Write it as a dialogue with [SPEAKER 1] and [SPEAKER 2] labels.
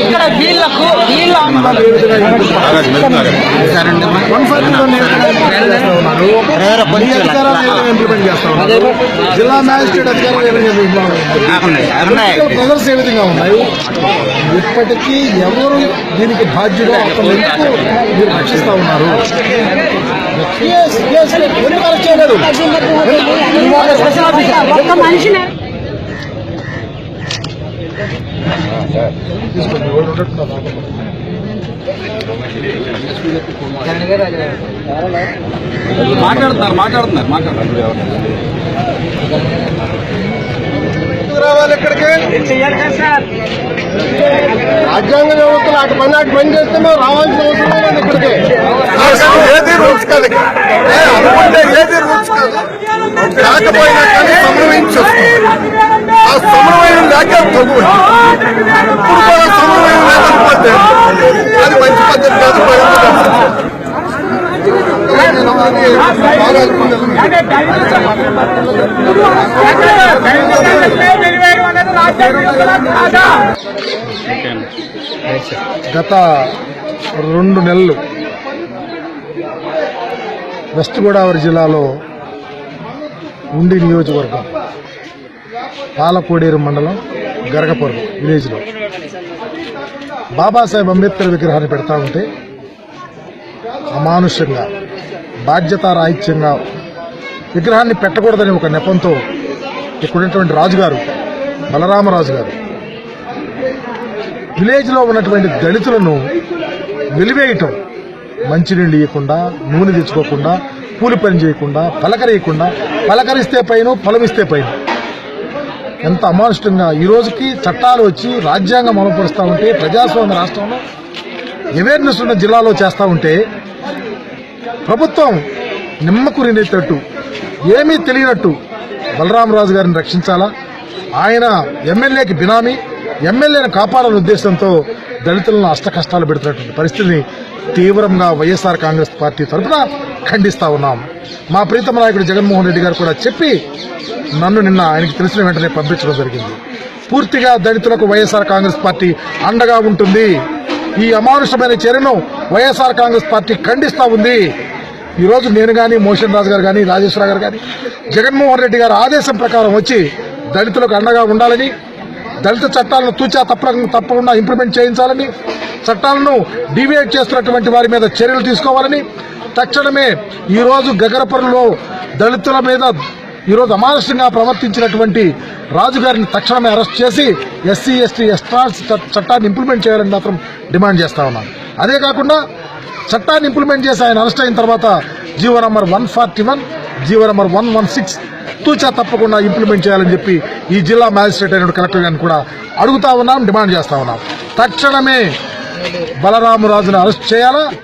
[SPEAKER 1] ఇక్కడ వీళ్ళకు
[SPEAKER 2] జిల్లా మ్యాజిస్ట్రేట్ అధికారులు ఏ విధంగా ఉన్నాయి. ఇప్పటికీ ఎవరు దీనికి బాధ్యుడో అతను ఎందుకు మీరు రక్షిస్తా ఉన్నారు? ఎందుకు అరెస్ట్ చేయలేదు? రావాలి ఇక్కడికి. రాజ్యాంగ వ్యవస్థలు అటు పని చేస్తే మేము రావాల్సిన అవసరం లేదు ఇక్కడికి. ఏది రూల్స్ కాదు, ఏది రూల్స్ కాదు. కాకపోయినా కానీ సంభవించొచ్చు. ఆ సమన్వయం లేక తగ్గు ఇప్పుడు కూడా సమన్వయం లేకపోతే అది మంచి పద్ధతి కాదు. గత 2 నెలలు వెస్ట్ గోదావరి జిల్లాలో ఉండి నియోజకవర్గం పాలకోడేరు మండలం గరగపురం విలేజ్లో బాబాసాహెబ్ అంబేద్కర్ విగ్రహాన్ని పెడతా ఉంటే అమానుషంగా బాధ్యతారాహిత్యంగా విగ్రహాన్ని పెట్టకూడదని ఒక నెపంతో ఇక్కడున్నటువంటి రాజుగారు బలరామరాజు గారు విలేజ్లో ఉన్నటువంటి దళితులను వెలివేయటం, మంచినీళ్ళు ఇవ్వకుండా, నూనె తెచ్చుకోకుండా, కూలి పని చేయకుండా, పలకరియకుండా, పలకరిస్తే పైన పొలమిస్తే పైన, ఎంత అమానుషంగా ఈ రోజుకి చట్టాలు వచ్చి రాజ్యాంగం అమలుపరుస్తూ ఉంటే, ప్రజాస్వామ్య రాష్ట్రంలో అవేర్నెస్ ఉన్న జిల్లాలో చేస్తూ ఉంటే ప్రభుత్వం నిమ్మకురినేటట్టు ఏమీ తెలియనట్టు బలరామరాజు గారిని రక్షించాలా, ఆయన ఎమ్మెల్యేకి బినామీ, ఎమ్మెల్యేను కాపాడాలనే ఉద్దేశంతో దళితులను అష్టకష్టాలు పెడుతున్నటువంటి పరిస్థితిని తీవ్రంగా వైఎస్ఆర్ కాంగ్రెస్ పార్టీ తరఫున ఖండిస్తా ఉన్నాం. మా ప్రీతమ నాయకుడు జగన్మోహన్ రెడ్డి గారు కూడా చెప్పి నన్ను నిన్న ఆయనకి తెలిసిన వెంటనే పంపించడం జరిగింది. పూర్తిగా దళితులకు వైఎస్ఆర్ కాంగ్రెస్ పార్టీ అండగా ఉంటుంది. ఈ అమానుషమైన చర్యను వైఎస్ఆర్ కాంగ్రెస్ పార్టీ ఖండిస్తా ఉంది. ఈరోజు నేను కానీ, మోషన్ రాజు గారు కానీ, రాజేశ్వర గారు కానీ జగన్మోహన్ రెడ్డి గారు ఆదేశం ప్రకారం వచ్చి దళితులకు అండగా ఉండాలని, దళిత చట్టాలను తూచా తప్పకుండా ఇంప్లిమెంట్ చేయించాలని, చట్టాలను డీవియేట్ చేస్తున్నటువంటి వారి మీద చర్యలు తీసుకోవాలని, తక్షణమే ఈరోజు గగరపురంలో దళితుల మీద ఈరోజు అమానుషంగా ప్రవర్తించినటువంటి రాజుగారిని తక్షణమే అరెస్ట్ చేసి ఎస్సీ ఎస్టీ ఎస్టార్స్ చట్టాన్ని ఇంప్లిమెంట్ చేయాలని మాత్రం డిమాండ్ చేస్తా ఉన్నాను. అదే కాకుండా చట్టాన్ని ఇంప్లిమెంట్ చేసి ఆయన అరెస్ట్ అయిన తర్వాత జీవో నంబర్ 141, జీవో నంబర్ 116 తూచా తప్పకుండా ఇంప్లిమెంట్ చేయాలని చెప్పి ఈ జిల్లా మ్యాజిస్ట్రేట్ అయిన కలెక్టర్ గారిని కూడా అడుగుతా ఉన్నాం, డిమాండ్ చేస్తా ఉన్నాం. తక్షణమే బలరామరాజును అరెస్ట్ చేయాలా.